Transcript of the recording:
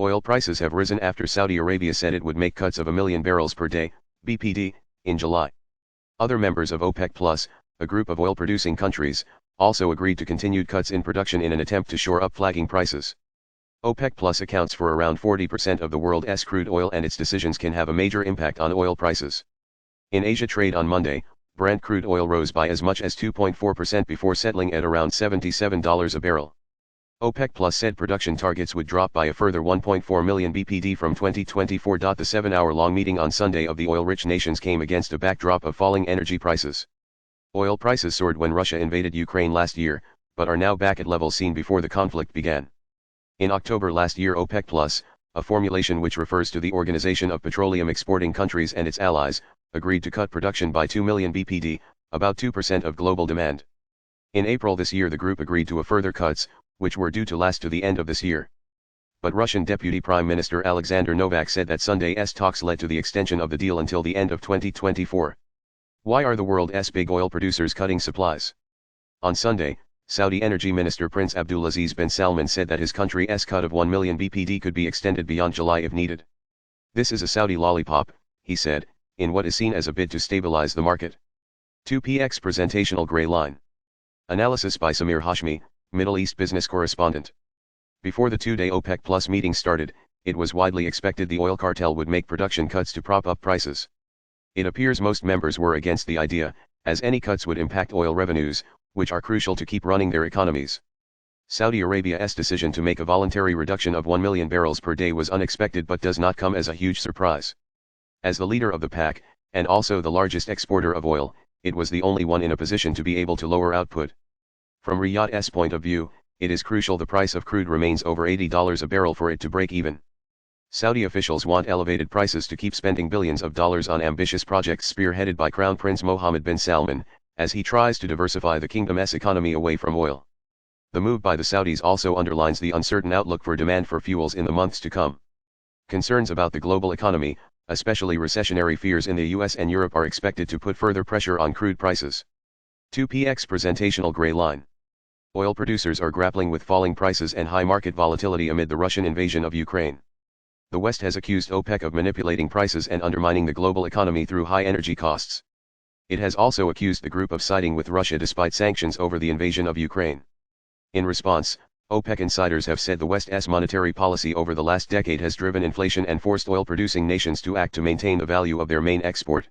Oil prices have risen after Saudi Arabia said it would make cuts of 1 million barrels per day, BPD, in July. Other members of OPEC+, a group of oil-producing countries, also agreed to continued cuts in production in an attempt to shore up flagging prices. OPEC+ accounts for around 40% of the world's crude oil, and its decisions can have a major impact on oil prices. In Asia trade on Monday, Brent crude oil rose by as much as 2.4% before settling at around $77 a barrel. OPEC+ said production targets would drop by a further 1.4 million BPD from 2024. The 7-hour-long meeting on Sunday of the oil-rich nations came against a backdrop of falling energy prices. Oil prices soared when Russia invaded Ukraine last year, but are now back at levels seen before the conflict began. In October last year, OPEC+, a formulation which refers to the Organization of Petroleum Exporting Countries and its allies, agreed to cut production by 2 million BPD, about 2% of global demand. In April this year the group agreed to a further cuts, which were due to last to the end of this year. But Russian Deputy Prime Minister Alexander Novak said that Sunday's talks led to the extension of the deal until the end of 2024. Why are the world's big oil producers cutting supplies? On Sunday, Saudi Energy Minister Prince Abdulaziz bin Salman said that his country's cut of 1 million BPD could be extended beyond July if needed. This is a Saudi lollipop, he said, in what is seen as a bid to stabilize the market. 2px Presentational Grey Line. Analysis by Samir Hashmi, Middle East business correspondent. Before the two-day OPEC+ meeting started, it was widely expected the oil cartel would make production cuts to prop up prices. It appears most members were against the idea, as any cuts would impact oil revenues, which are crucial to keep running their economies. Saudi Arabia's decision to make a voluntary reduction of 1 million barrels per day was unexpected but does not come as a huge surprise. As the leader of the pack, and also the largest exporter of oil, it was the only one in a position to be able to lower output. From Riyadh's point of view, it is crucial the price of crude remains over $80 a barrel for it to break even. Saudi officials want elevated prices to keep spending billions of dollars on ambitious projects spearheaded by Crown Prince Mohammed bin Salman, as he tries to diversify the kingdom's economy away from oil. The move by the Saudis also underlines the uncertain outlook for demand for fuels in the months to come. Concerns about the global economy, especially recessionary fears in the US and Europe, are expected to put further pressure on crude prices. 2px Presentational Grey Line. Oil producers are grappling with falling prices and high market volatility amid the Russian invasion of Ukraine. The West has accused OPEC of manipulating prices and undermining the global economy through high energy costs. It has also accused the group of siding with Russia despite sanctions over the invasion of Ukraine. In response, OPEC insiders have said the West's monetary policy over the last decade has driven inflation and forced oil-producing nations to act to maintain the value of their main export.